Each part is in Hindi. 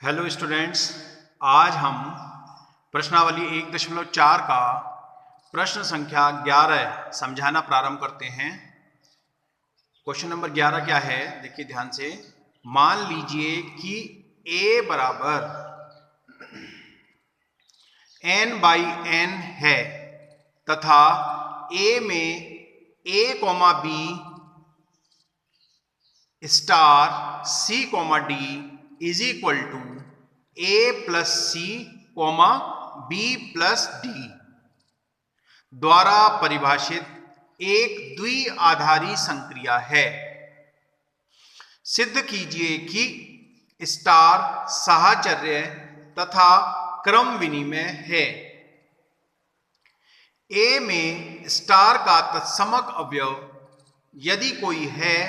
हेलो स्टूडेंट्स, आज हम प्रश्नावली 1.4 का प्रश्न संख्या 11 समझाना प्रारंभ करते हैं। क्वेश्चन नंबर 11 क्या है, देखिए ध्यान से। मान लीजिए कि a बराबर n/n है तथा a में a, b star c, d is equal to a plus C, b plus D द्वारा परिभाषित एक द्विआधारी संक्रिया है। सिद्ध कीजिए कि स्टार साहचर्य तथा क्रम विनिमय है। A में स्टार का तत्समक अवयव यदि कोई है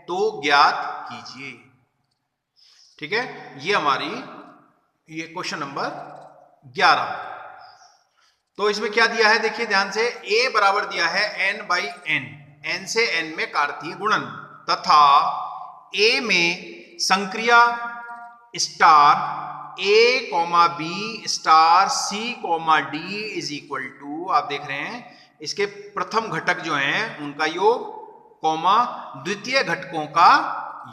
तो ज्ञात कीजिए। ठीक है, ये हमारी क्वेश्चन नंबर 11। तो इसमें क्या दिया है, देखिए ध्यान से। A बराबर दिया है n/n, n से n में कार्तीय गुणन, तथा A में संक्रिया star a, b star c, d is equal to, आप देख रहे हैं इसके प्रथम घटक जो हैं उनका योग, द्वितीय घटकों का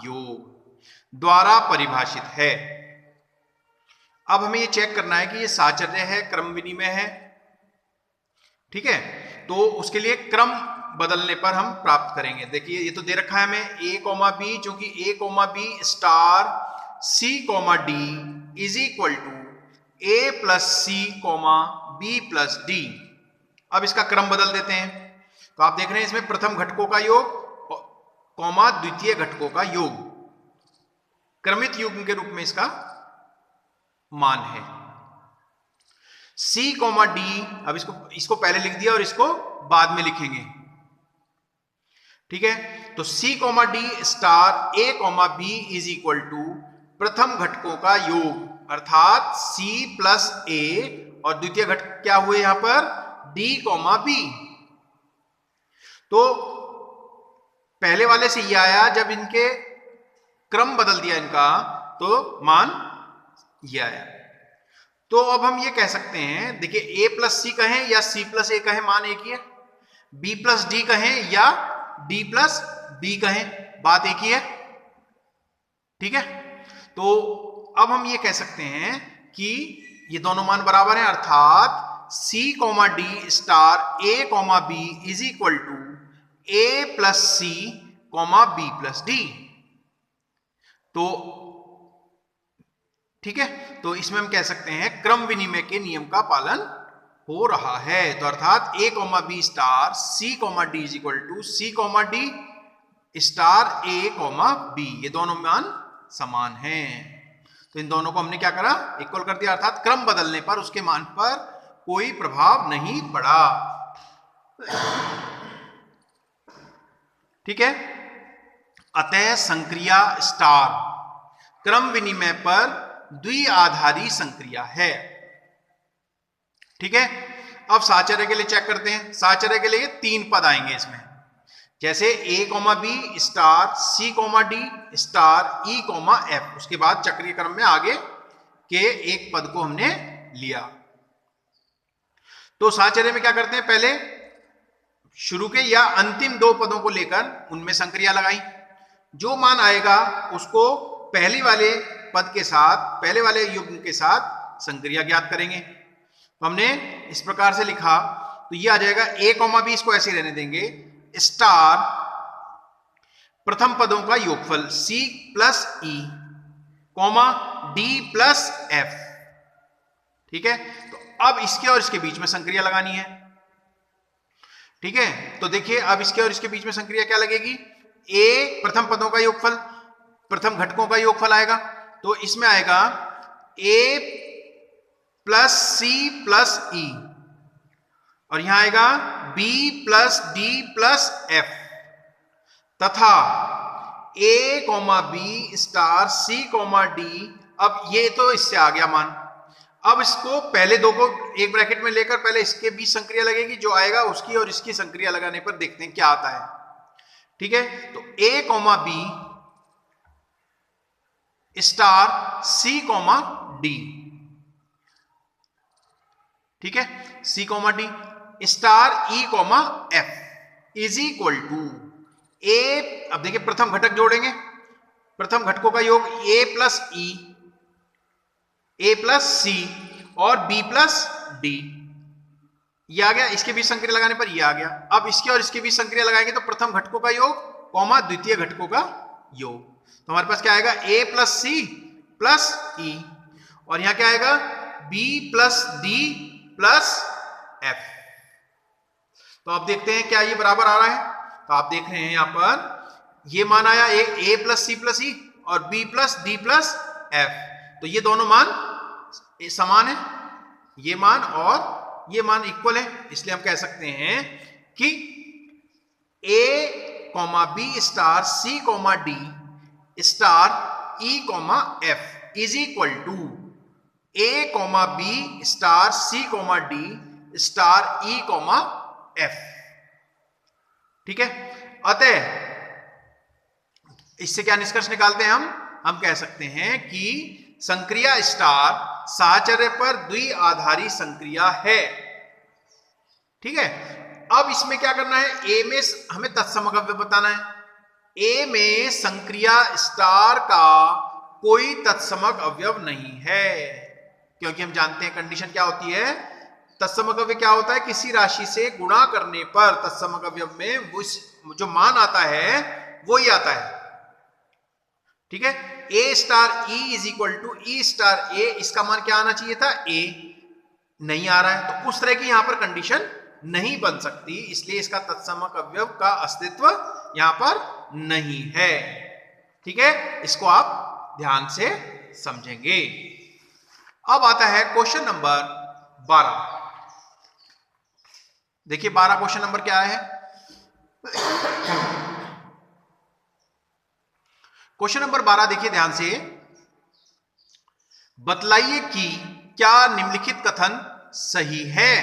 योग द्वारा परिभाषित है। अब हमें ये चेक करना है कि ये साहचर्य है, क्रम विनिमय है। ठीक है, तो उसके लिए क्रम बदलने पर हम प्राप्त करेंगे। देखिए ये तो दे रखा है हमें a, b, चूंकि a, b star c, d is equal to a plus C, b plus D. अब इसका क्रम बदल देते हैं, तो आप देख रहे हैं इसमें प्रथम घटकों का योग, द्वितीय घटकों का योग, क्रमित युग्म के रूप में इसका मान है c, d। अब इसको पहले लिख दिया और इसको बाद में लिखेंगे। ठीक है, तो c, d star a, b is equal to प्रथम घटकों का योग अर्थात c प्लस a, और द्वितीय घटक क्या हुए यहां पर d, b। तो पहले वाले से ये आया, जब इनके क्रम बदल दिया इनका तो मान ये आया। तो अब हम ये कह सकते हैं, देखिए a प्लस सी कहें या c प्लस a कहें, मान एक ही है। b प्लस डी कहें या d प्लस b कहें, बात एक ही है। ठीक है, तो अब हम ये कह सकते हैं कि ये दोनों मान बराबर हैं, अर्थात c, d star a, b is equal to a plus C, b plus D. तो ठीक है, तो इसमें हम कह सकते हैं क्रम विनिमय के नियम का पालन हो रहा है। तो अर्थात a, b star c, d is equal to c, d star a, b, ये दोनों मान समान हैं। तो इन दोनों को हमने क्या करा, इक्वल कर दिया, अर्थात क्रम बदलने पर उसके मान पर कोई प्रभाव नहीं पड़ा। ठीक है, अतः संक्रिया स्टार क्रम विनिमय पर द्विआधारी संक्रिया है। ठीक है, अब साहचर्य के लिए चेक करते हैं। साहचर्य के लिए 3 पद आएंगे इसमें, जैसे a, b star c, d star e, f। उसके बाद चक्रीय क्रम में आगे के एक पद को हमने लिया। तो साहचर्य में क्या करते हैं, पहले शुरू के या अंतिम 2 पदों को लेकर उनमें संक्रिया लगाई। जो मान आएगा उसको पहले वाले पद के साथ, पहले वाले युग्म के साथ संक्रिया ज्ञात करेंगे। तो हमने इस प्रकार से लिखा, तो ये आ जाएगा a, b, इसको ऐसे रहने देंगे, स्टार प्रथम पदों का योगफल c plus e, d plus f। ठीक है, तो अब इसके और इसके बीच में संक्रिया लगानी है। ठीक है, तो देखिए अब इसके और इसके बीच में संक्रिया क्या लगेगी, a प्रथम पदों का योगफल, प्रथम घटकों का योगफल आएगा, तो इसमें आएगा a plus C plus e, और यहां आएगा b plus d plus f, तथा a, b star c, d। अब ये तो इससे आ गया मान। अब इसको पहले 2 को एक ब्रैकेट में लेकर पहले इसके बीच संक्रिया लगेगी, जो आएगा उसकी और इसकी संक्रिया लगाने पर देखते हैं क्या आता है। ठीक है, तो a, b star C comma D, ठीक है, C comma D star E comma F is equal to A. अब देखिए प्रथम घटक जोड़ेंगे, प्रथम घटकों का योग ए प्लस ई, ए प्लस सी और बी प्लस डी, ये आ गया। इसके बीच संक्रिया लगाने पर ये आ गया। अब इसके और इसके बीच संक्रिया लगाएंगे तो प्रथम घटकों का योग कॉमा द्वितीय घटकों का योग, तो हमारे पास क्या आएगा ए प्लस सी प्लस ई, और यहां क्या आएगा B plus D plus F. तो आप देखते हैं क्या ये बराबर आ रहा है, तो आप देख रहे हैं यहां पर ये मान आया ए प्लस सी प्लस ई और B plus D plus F, तो ये दोनों मान समान है, ये मान और ये मान इक्वल है, इसलिए हम कह सकते हैं कि A comma B star C comma D star E comma F is equal to A comma B star C comma D star E comma F, ठीक है। अतः इससे क्या निष्कर्ष निकालते हैं हम कह सकते हैं कि संक्रिया स्टार साहचर्य पर द्विआधारी संक्रिया है, ठीक है। अब इसमें क्या करना है, ए में हमें तत्समक अवयव बताना है। ए में संक्रिया स्टार का कोई तत्समक अवयव नहीं है, क्योंकि हम जानते हैं कंडीशन क्या होती है, तत्समक अवयव क्या होता है, किसी राशि से गुणा करने पर तत्समक अवयव में वो जो मान आता है वो ही आता है, ठीक है। A star E is equal to E star A, इसका मान क्या आना चाहिए था, ए, नहीं आ रहा है, तो उस तरह की यहां पर कंडीशन नहीं बन सकती, इसलिए इसका तत्समक अवयव का अस्तित्व यहां पर नहीं है, ठीक है। इसको आप ध्यान से समझेंगे। अब आता है क्वेश्चन नंबर 12। देखिए 12 क्वेश्चन नंबर क्या है, क्वेश्चन नंबर 12 देखिए ध्यान से, बतलाइए कि क्या निम्नलिखित कथन सही है,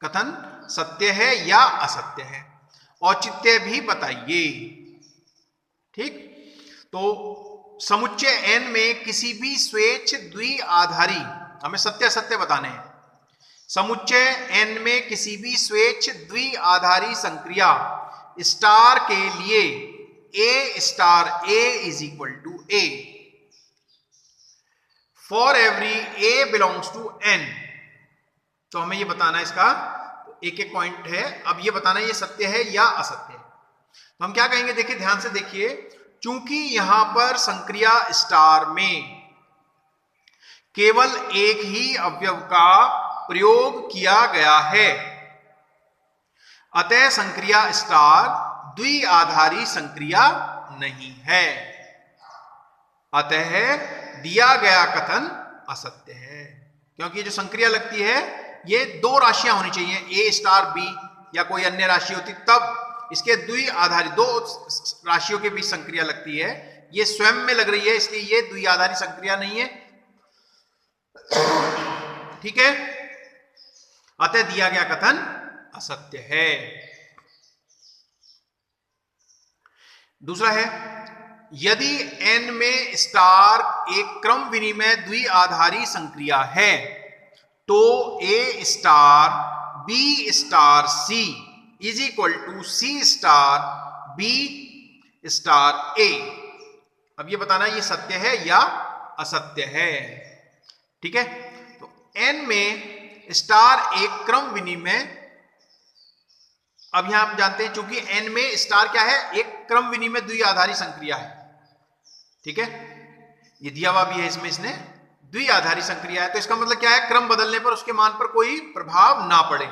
कथन सत्य है या असत्य है, औचित्य भी बताइए, ठीक। तो समुच्चय n में किसी भी स्वेच्छ द्विआधारी, हमें सत्य असत्य बताने हैं, समुच्चय n में किसी भी स्वेच्छ द्विआधारी संक्रिया स्टार के लिए A star A is equal to A for every A belongs to N. तो हमें ये बताना है इसका, एक एक पॉइंट है, अब ये बताना है ये सत्य है या असत्य है। तो हम क्या कहेंगे, देखिए ध्यान से देखिए, चूंकि यहां पर संक्रिया स्टार में केवल एक ही अवयव का प्रयोग किया गया है, अतः संक्रिया स्टार द्विआधारी संक्रिया नहीं है, अतः दिया गया कथन असत्य है, क्योंकि जो संक्रिया लगती है ये दो राशियां होनी चाहिए, ए स्टार बी या कोई अन्य राशि होती तब इसके द्विआधारी दो राशियों के बीच संक्रिया लगती है, ये स्वयं में लग रही है इसलिए ये द्विआधारी संक्रिया नहीं है, ठीक है। अतः दिया गया कथन असत्य है। दूसरा है, यदि n में स्टार एक क्रम विनिमय द्विआधारी संक्रिया है तो a star b star c is equal to c star b star a। अब ये बताना ये सत्य है या असत्य है, ठीक है। तो n में स्टार एक क्रम विनिमय, अब यहां आप जानते हैं चूंकि n में स्टार क्या है, एक क्रम विनिमय द्विआधारी संक्रिया है, ठीक है, ये दिया हुआ भी है इसमें, इसने द्विआधारी संक्रिया है, तो इसका मतलब क्या है, क्रम बदलने पर उसके मान पर कोई प्रभाव ना पड़े,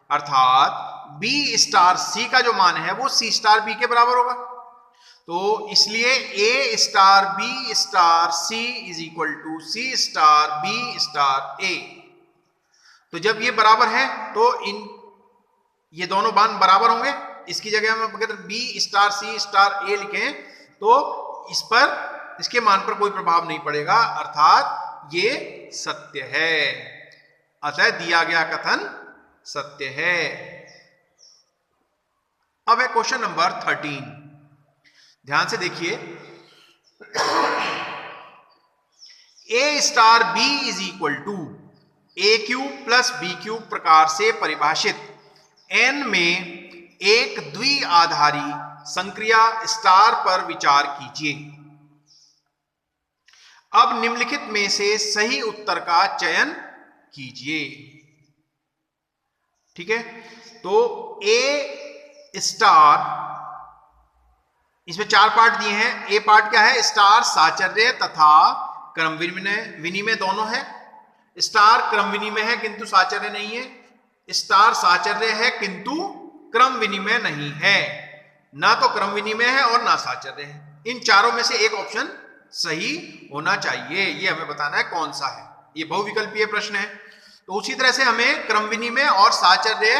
अर्थात b स्टार c का जो मान है वो c स्टार b के बराबर होगा, तो इसलिए a star b star c is equal to c star b star a। तो जब ये बराबर है तो ये दोनों मान बराबर होंगे, इसकी जगह हम अगर b star c star a लिखें तो इस पर इसके मान पर कोई प्रभाव नहीं पड़ेगा, अर्थात ये सत्य है, अतः दिया गया कथन सत्य है। अब है क्वेश्चन नंबर 13, ध्यान से देखिए, A star B is equal to A cube plus B cube प्रकार से परिभाषित n में एक द्विआधारी संक्रिया स्टार पर विचार कीजिए। अब निम्नलिखित में से सही उत्तर का चयन कीजिए। ठीक है, तो ए स्टार, इसमें 4 पार्ट दिए हैं। ए पार्ट क्या है? स्टार साचर्य तथा क्रम विनिमय दोनों है। स्टार क्रम विनिमय है किंतु साचर्य नहीं है। स्टार साचर्य है किंतु क्रम विनिमय नहीं है। ना तो क्रम विनिमय है और ना साचर्य है। इन चारों में से एक ऑप्शन सही होना चाहिए। ये हमें बताना है कौन सा है। ये बहुविकल्पीय प्रश्न है। तो उसी तरह से हमें क्रम विनिमय और साचर्य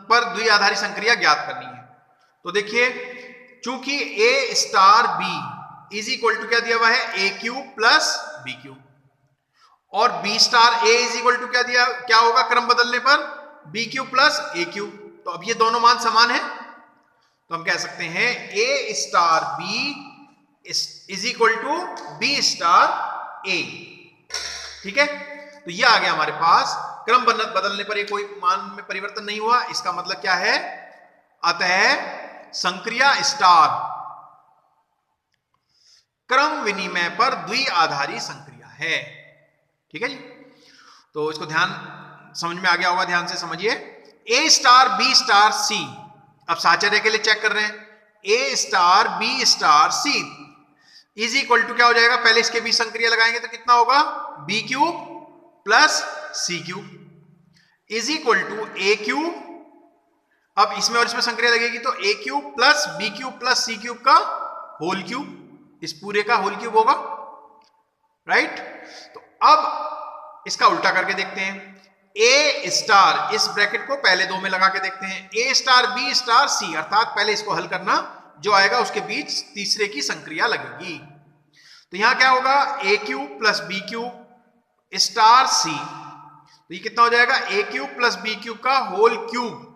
पर द्विआधारी संक्रिया ज्ञात करनी है। तो देखिए, चूंकि A star B is equal to क्या दिया हुआ है? A cube plus B cube, और B star A is equal to क्या होगा क्रम बदलने पर? B cube plus A cube. तो अब ये दोनों मान समान है, तो हम कह सकते हैं A star B is equal to B star A. ठीक है, तो ये आ गया हमारे पास। क्रम बदलने पर ये कोई मान में परिवर्तन नहीं हुआ। इसका मतलब क्या है? अतः संक्रिया स्टार क्रम विनिमय पर द्विआधारी संक्रिया है। ठीक है जी, तो इसको समझ में आ गया होगा। ध्यान से समझिए। A star B star C, अब साचर्य के लिए चेक कर रहे हैं। A star B star C is equal to क्या हो जाएगा? पहले इसके बीच संक्रिया लगाएंगे तो कितना होगा? B cube plus C cube is equal to A cube. अब इसमें और इसमें संक्रिया लगेगी तो A cube plus B cube plus C cube का होल क्यूब, इस पूरे का होल क्यूब होगा। राइट, तो अब इसका उल्टा करके देखते हैं। ए स्टार, इस ब्रैकेट को पहले 2 में लगा के देखते हैं। ए स्टार बी स्टार सी, अर्थात पहले इसको हल करना, जो आएगा उसके बीच तीसरे की संक्रिया लगेगी। तो यहां क्या होगा? A cube plus B cube star C, तो ये कितना हो जाएगा? A cube plus B cube का whole cube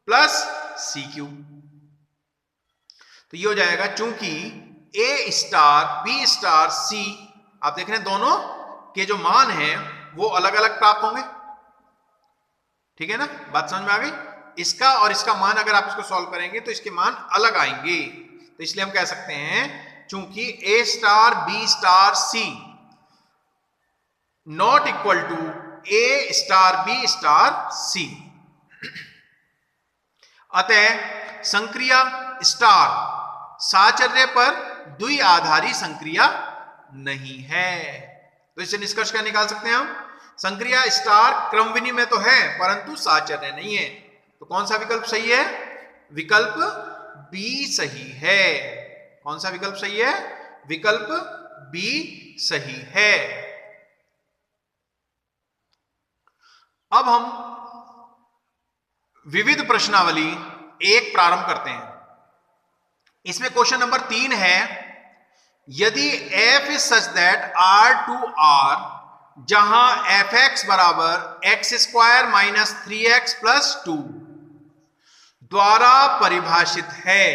plus C cube. तो ये हो जाएगा, चूंकि A star B star C, आप देख रहे हैं दोनों के जो मान हैं वो अलग अलग प्राप्त होंगे। ठीक है ना, बात समझ में आ गई? इसका और इसका मान अगर आप इसको सॉल्व करेंगे तो इसके मान अलग आएंगे। तो इसलिए हम कह सकते हैं, चूंकि A star B star C not equal to A star B star C, अतः संक्रिया स्टार साचर्य पर द्विआधारी संक्रिया नहीं है। तो इससे निष्कर्ष क्या निकाल सकते हैं हम? संक्रिया स्टार क्रम विनिमय तो है परंतु साचर्य नहीं है। तो कौन सा विकल्प सही है? विकल्प बी सही है। कौन सा विकल्प सही है? विकल्प बी सही है। अब हम विविध प्रश्नावली 1 प्रारंभ करते हैं। इसमें क्वेश्चन नंबर 3 है, यदि f is such that R2R, जहां fx बराबर x square minus 3x plus 2 द्वारा परिभाषित है,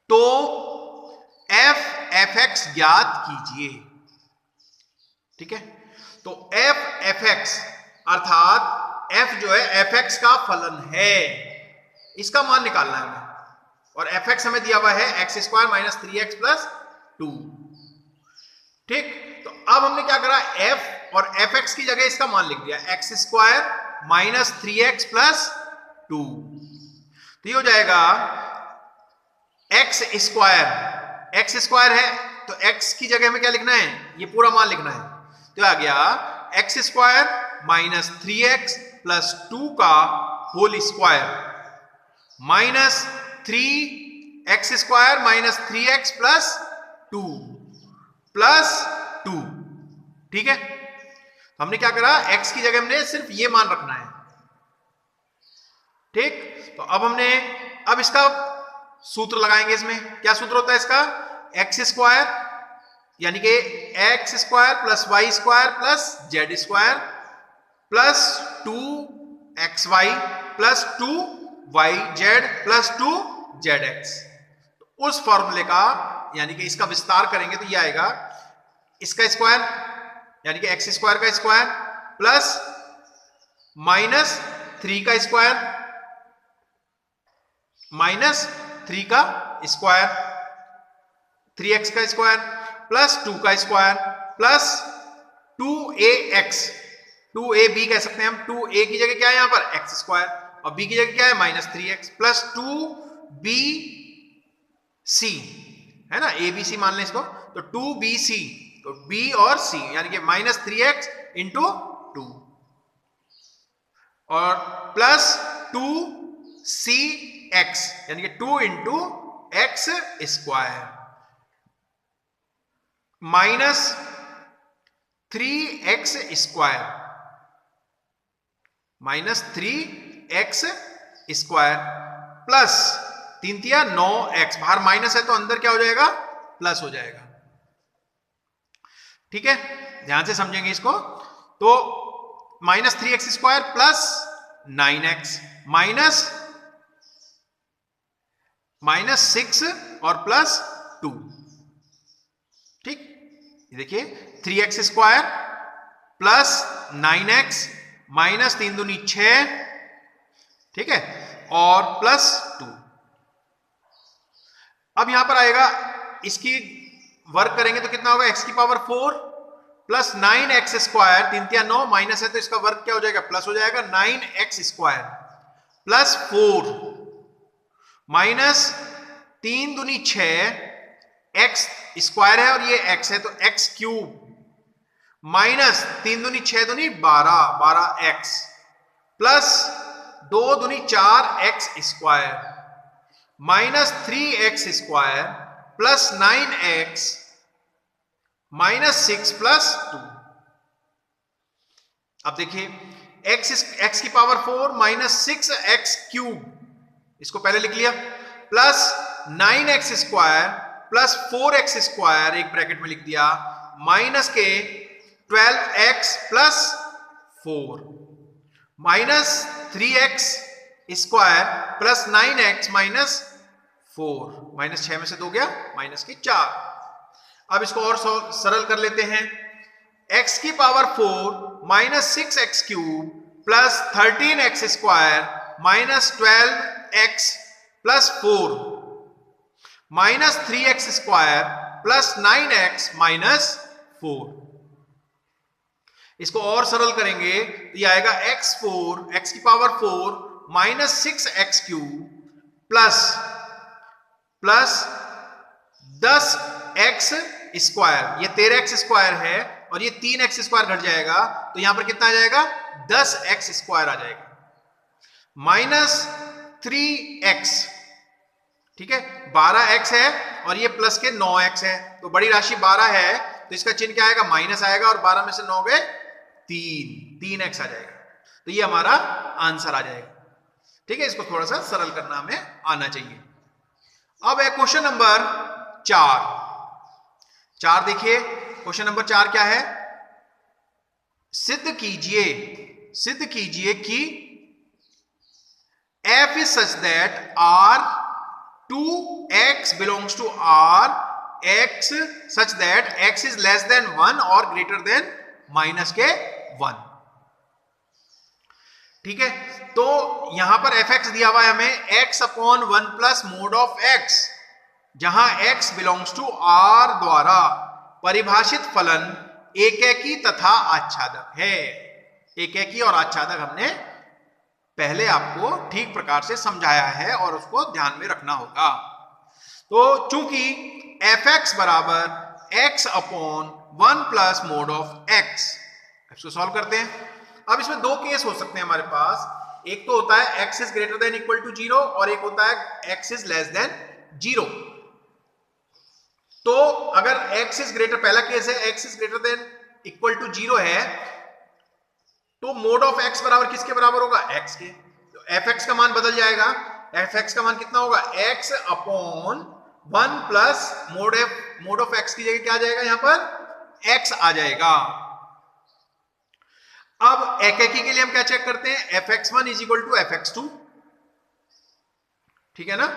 तो fx ज्ञात कीजिए। ठीक है, तो fx अर्थात f जो है fx का फलन है, इसका मान निकालना है हमें। और fx हमें दिया हुआ है x square minus 3x plus 2। ठीक, तो अब हमने क्या करा? f और fx की जगह इसका मान लिख दिया, x square minus 3x plus 2। तो ये हो जाएगा एक्स स्क्वायर है तो x की जगह में क्या लिखना है? ये पूरा मान लिखना है। तो आ गया x square minus 3x plus 2 का whole square minus 3x square minus 3x plus 2 plus 2। ठीक है, तो हमने क्या करा? x की जगह हमने सिर्फ ये मान रखना है। ठीक, तो अब इसका सूत्र लगाएंगे। इसमें क्या सूत्र होता है इसका? एक्स स्क्वायर यानी कि X square plus Y square plus Z square plus 2xy plus 2yz plus 2zx। उस फॉर्मूले का यानी कि इसका विस्तार करेंगे तो ये आएगा इसका स्क्वायर यानी कि एक्स स्क्वायर का स्क्वायर प्लस माइनस 3 का स्क्वायर माइनस 3 का स्क्वायर 3x का स्क्वायर प्लस 2 का स्क्वायर प्लस 2ax 2ab कह सकते हैं हम 2a की जगह क्या है यहां पर एक्स स्क्वायर और b की जगह क्या है माइनस 3x प्लस 2bc है ना abc मान लें इसको तो 2bc तो b और c यानी कि माइनस 3x इंटू 2 और प्लस 2cx यानी कि 2 into x square minus 3x square minus 3x square plus 3 तिया 9x बाहर माइनस है तो अंदर क्या हो जाएगा प्लस हो जाएगा। ठीक है ध्यान से समझेंगे इसको तो minus 3x square plus 9x minus 6 और प्लस 2। ठीक ये देखिए 3x square plus 9x minus 3 दूनी 6 ठीक है और प्लस 2। अब यहां पर आएगा इसकी वर्क करेंगे तो कितना होगा x की पावर 4 प्लस 9x स्क्वायर 3 तिया 9 माइनस है तो इसका वर्क क्या हो जाएगा प्लस हो जाएगा 9x स्क्वायर प्लस 4 माइनस 3 दूनी 6 x स्क्वायर है और ये x है तो x क्यूब माइनस 3 दूनी 6 दूनी 12x प्लस 2 दूनी 4x square minus 3x square plus 9x minus 6 plus 2। अब देखिए x की पावर 4 माइनस 6x क्यूब इसको पहले लिख लिया plus 9x square plus 4x square एक ब्रैकेट में लिख दिया माइनस के 12x plus 4 minus 3x square plus 9x minus 4 minus 6 में से 2 गया माइनस की 4। अब इसको और सरल कर लेते हैं x की power 4 minus 6x cube plus 13x square minus 12x plus 4 minus 3x square plus 9x minus 4। इसको और सरल करेंगे तो ये आएगा x की power 4 minus 6x cube plus 10x square ये 13x स्क्वायर है और ये 3x स्क्वायर घट जाएगा तो यहां पर कितना आ जाएगा 10x स्क्वायर आ जाएगा माइनस 3x। ठीक है 12x है और ये प्लस के 9x है तो बड़ी राशि 12 है तो इसका चिन्ह क्या आएगा माइनस आएगा और 12 में से 9 गए 3x आ जाएगा तो ये हमारा आंसर आ जाएगा। ठीक है इसको थोड़ा सा सरल करना हमें आना चाहिए। अब है क्वेश्चन नंबर 4 देखिए क्वेश्चन नंबर 4 क्या है सिद्ध कीजिए कि f is such that R2x belongs to Rx such that x is less than 1 or greater than minus के 1। ठीक है तो यहां पर fx दिया हुआ है हमें x upon 1 plus mode of x जहां x बिलोंग्स टू R द्वारा परिभाषित फलन एकैकी तथा आच्छादक है। एकैकी और आच्छादक हमने पहले आपको ठीक प्रकार से समझाया है और उसको ध्यान में रखना होगा। तो चूंकि fx बराबर x upon 1 plus mode of x इसको सॉल्व करते हैं। अब इसमें दो केस हो सकते हैं हमारे पास एक तो होता है x is greater than equal to 0 और एक होता है x इज लेस देन 0। तो अगर x इज ग्रेटर पहला केस है x is greater than equal to 0 है तो मोड ऑफ x बराबर किसके बराबर होगा x के तो fx का मान बदल जाएगा fx का मान कितना होगा x upon 1 plus mode of x की जगह क्या आ जाएगा यहां पर x आ जाएगा। अब एकैकी के लिए हम क्या चेक करते हैं fx1 is equal to fx2 ठीक है ना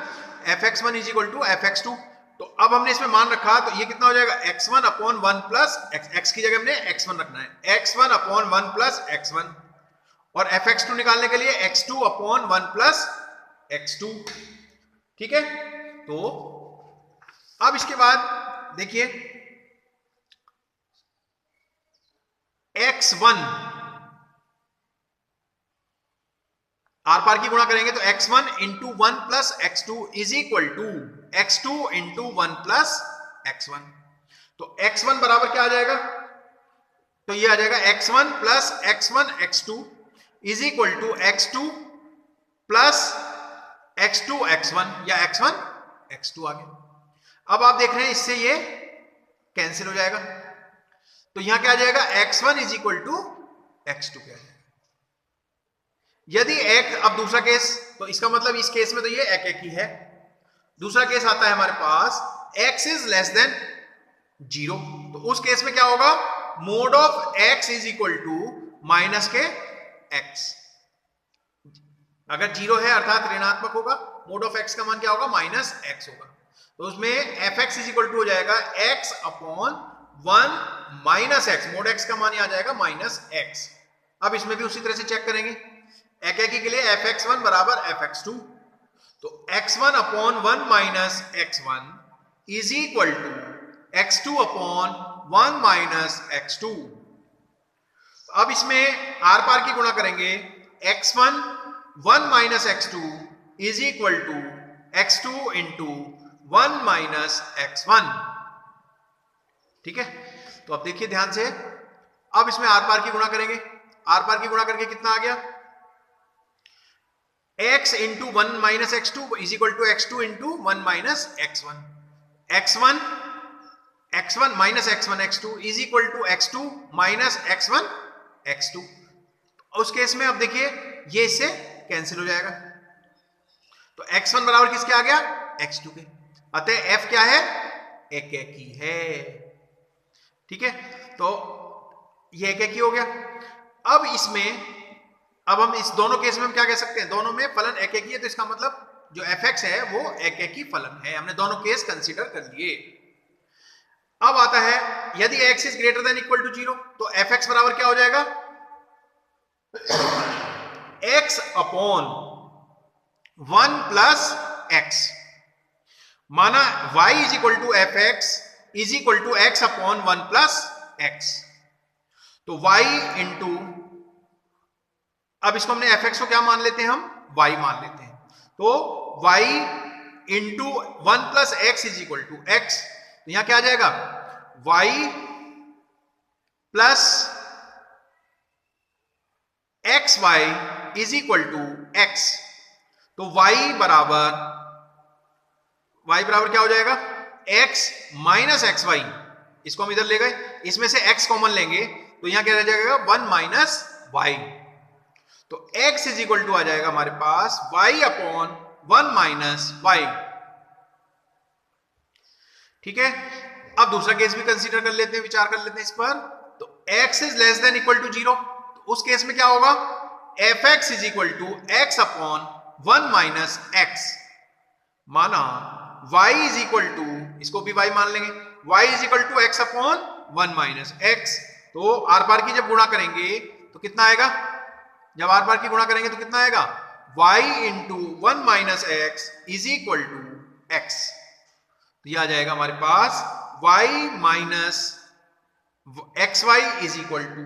fx1 is equal to fx2। तो अब हमने इसमें मान रखा, तो ये कितना हो जाएगा, x1 अपॉन 1 प्लस x की जगह हमने x1 रखना है, x1 अपॉन 1 प्लस x1, और fx2 निकालने के लिए x2 अपॉन 1 प्लस x2। ठीक है, तो अब इसके बाद देखिए x1 आर पार की गुणा करेंगे तो x1 into 1 plus x2 is equal to x2 into 1 plus x1। तो x1 बराबर क्या आ जाएगा, तो ये आ जाएगा x1 plus x1 x2 is equal to x2 plus x2 x1 या x1 x2 आ गया। अब आप देख रहे हैं इससे ये कैंसिल हो जाएगा, तो यहां क्या आ जाएगा, x1 is equal to x2 क्या है। यदि एक, अब दूसरा केस, तो इसका मतलब इस केस में तो ये एक ही है। दूसरा केस आता है हमारे पास x इज लेस देन 0, तो उस केस में क्या होगा, mod of x is equal to minus के x। अगर 0 है अर्थात ऋणात्मक होगा, मोड ऑफ x का मान क्या होगा, माइनस x होगा। तो उसमें fx इज इक्वल टू हो जाएगा x upon 1 minus x, mode x का मान आ जाएगा माइनस x। अब इसमें भी उसी तरह से चेक करेंगे, एक के लिए fx1 बराबर fx2, तो x1 upon 1 minus x1 is equal to x2 upon 1 minus x2। अब इसमें आर पार की गुणा करेंगे, x1 1 minus x2 is equal to x2 into 1 minus x1। ठीक है, तो अब देखिए ध्यान से, अब इसमें आर पार की गुणा करेंगे, आर पार की गुणा करके कितना आ गया, x into 1 minus x2 is equal to x2 into 1 minus x1, x1 minus x1 x2 is equal to x2 minus x1 x2। उस केस में अब देखिए ये इससे कैंसिल हो जाएगा, तो x1 बराबर किसके आ गया, x2 के। अतः f क्या है, एक ही है। ठीक है, तो ये एक ही हो गया। अब इसमें, अब हम इस दोनों केस में हम क्या कह सकते हैं, दोनों में फलन एक ही है, तो इसका मतलब जो fx है वो एक ही फलन है। हमने दोनों केस कंसीडर कर लिए। अब आता है यदि x is greater than equal to 0, तो fx बराबर क्या हो जाएगा, x अपॉन 1 प्लस x, माना y is equal to fx is equal to x upon 1 plus x। तो y इंटू, अब इसको हमने fx को क्या मान लेते हैं, हम y मान लेते हैं, तो y into 1 plus x is equal to x। तो यहां क्या आ जाएगा, y plus xy is equal to x। तो y बराबर क्या हो जाएगा, x माइनस xy, इसको हम इधर ले गए, इसमें से x कॉमन लेंगे तो यहां क्या रह जाएगा, 1 माइनस y। तो x इज इक्वल टू आ जाएगा हमारे पास y अपॉन 1 माइनस y। ठीक है, अब दूसरा केस भी कंसीडर कर लेते हैं, विचार कर लेते हैं इस पर। तो x is less than equal to 0, तो उस केस में क्या होगा, fx is equal to x upon 1 minus x, माना y इज इक्वल टू, इसको भी y मान लेंगे, y is equal to x upon 1 minus x। तो आर पार की जब गुणा करेंगे तो कितना आएगा, जब आर पार की गुणा करेंगे तो कितना आएगा, y into 1 minus x is equal to x। तो यह आ जाएगा हमारे पास y minus xy is equal to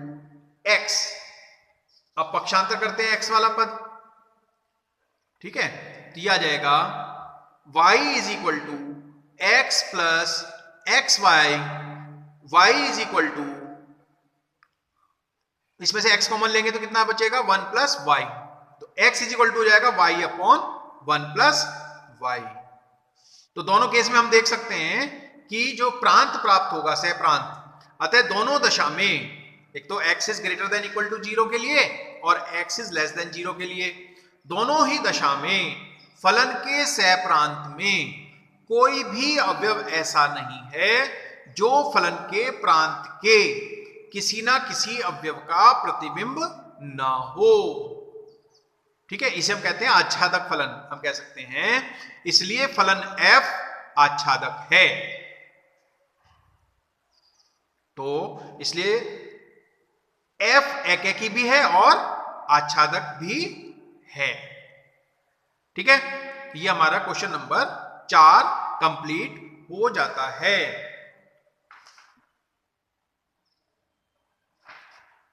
x। अब पक्षांतर करते हैं x वाला पद। ठीक है, तो यह आ जाएगा y is equal to x plus xy, y is equal to, इसमें से x कॉमन लेंगे तो कितना बचेगा, 1 प्लस y। तो x इज इक्वल टू हो जाएगा y अपॉन 1 प्लस y। तो दोनों केस में हम देख सकते हैं कि जो प्रांत प्राप्त होगा, सह प्रांत, अतः दोनों दशा में, एक तो x is greater than equal to 0 के लिए और x इज लेस देन 0 के लिए, दोनों ही दशा में फलन के सह प्रांत में कोई भी अवयव ऐसा नहीं है जो फलन के प्रांत के किसी ना किसी अवयव का प्रतिबिंब ना हो। ठीक है, इसे हम कहते हैं आच्छादक फलन। हम कह सकते हैं इसलिए फलन f आच्छादक है। तो इसलिए f एकेकी भी है और आच्छादक भी है। ठीक है, ये हमारा क्वेश्चन नंबर 4 कंप्लीट हो जाता है।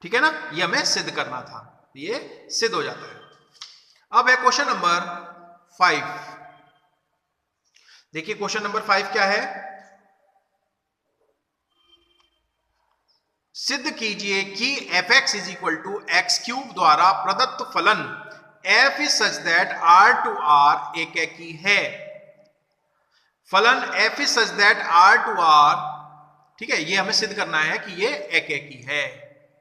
ठीक है ना, ये हमें सिद्ध करना था, ये सिद्ध हो जाता है। अब है क्वेश्चन नंबर 5। देखिए क्वेश्चन नंबर 5 क्या है। सिद्ध कीजिए कि fx is equal to X cube द्वारा प्रदत्त फलन f is such that R2R एकेकी है। फलन f is such that R2R, ठीक है, ये हमें सिद्ध करना है कि ये एकेकी है,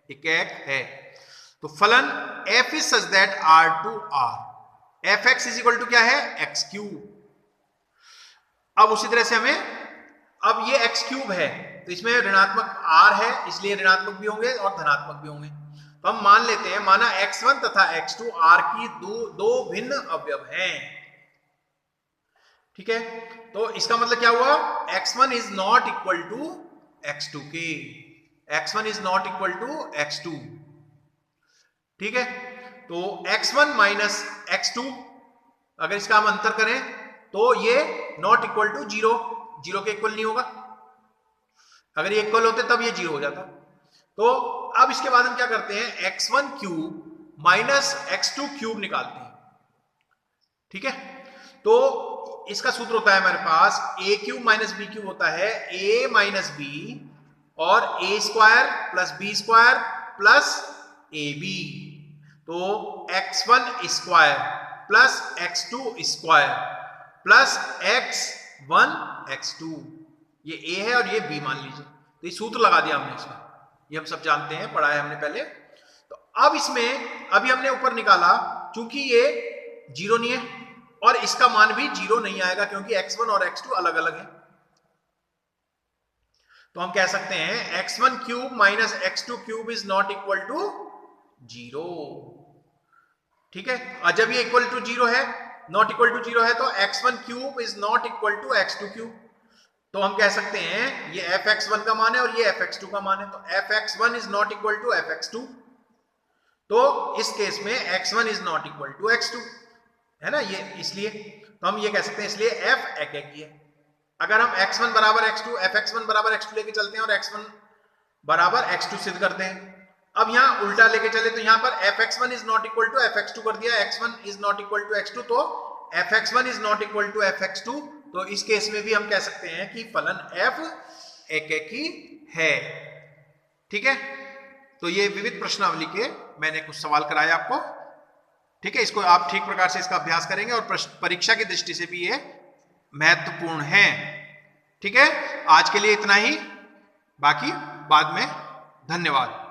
एकेक है। तो फलन f is such that R2R, fx is equal to क्या है, एक्स क्यूब। अब उसी तरह से हमें, अब ये एक्स क्यूब है तो इसमें ऋणात्मक r है, इसलिए ऋणात्मक भी होंगे और धनात्मक भी होंगे। तो हम मान लेते हैं, माना x1 तथा x2 r की दो भिन्न अवयव हैं। ठीक है, तो इसका मतलब क्या हुआ, x1 is not equal to x2 के, x1 is not equal to x2। ठीक है, तो x1 माइनस x2, अगर इसका हम अंतर करें तो ये नॉट इक्वल टू 0, 0 के इक्वल नहीं होगा। अगर ये इक्वल होते तब ये 0 हो जाता। तो अब इसके बाद हम क्या करते हैं, x1 cube minus x2 cube निकालते हैं। ठीक है, तो इसका सूत्र होता है हमारे पास a cube minus B cube होता है a माइनस बी और a square plus B square plus A B. तो x1 square plus x2 square plus x1 x2, ये a है और ये b मान लीजिए। तो ये सूत्र लगा दिया हमने इसमें, ये हम सब जानते हैं, पढ़ा है हमने पहले। तो अब इसमें अभी हमने ऊपर निकाला, चूंकि ये 0 नहीं है और इसका मान भी 0 नहीं आएगा क्योंकि x1 और x2 अलग अलग है। तो हम कह सकते हैं x1 cube minus x2 cube is not equal to 0। ठीक है, और जब ये इक्वल टू 0 है, नॉट इक्वल टू 0 है, तो x1 cube is not equal to x2 cube. तो हम कह सकते हैं ये fx1 का मान है और ये fx2 का मान है, तो fx1 is not equal to fx2। तो इस केस में x1 is not equal to x2 है ना, ये इसलिए तो हम ये कह सकते हैं, इसलिए f एकेकी है। अगर हम x1 बराबर x2, fx1 बराबर x2 लेके चलते हैं और x1 बराबर x2 सिद्ध करते हैं। अब यहां उल्टा लेके चले तो यहां पर fx1 is not equal to fx2 कर दिया, x1 is not equal to x2, तो fx1 is not equal to fx2। तो इस केस में भी हम कह सकते हैं कि फलन f एकेकी है। ठीक है, तो ये विविध प्रश्नावली के मैंने कुछ सवाल कराए आपको। ठीक है, इसको आप ठीक प्रकार से इसका अभ्यास करेंगे और परीक्षा की दृष्टि से भी ये महत्वपूर्ण है। ठीक है, आज के लिए इतना ही, बाकी बाद में। धन्यवाद।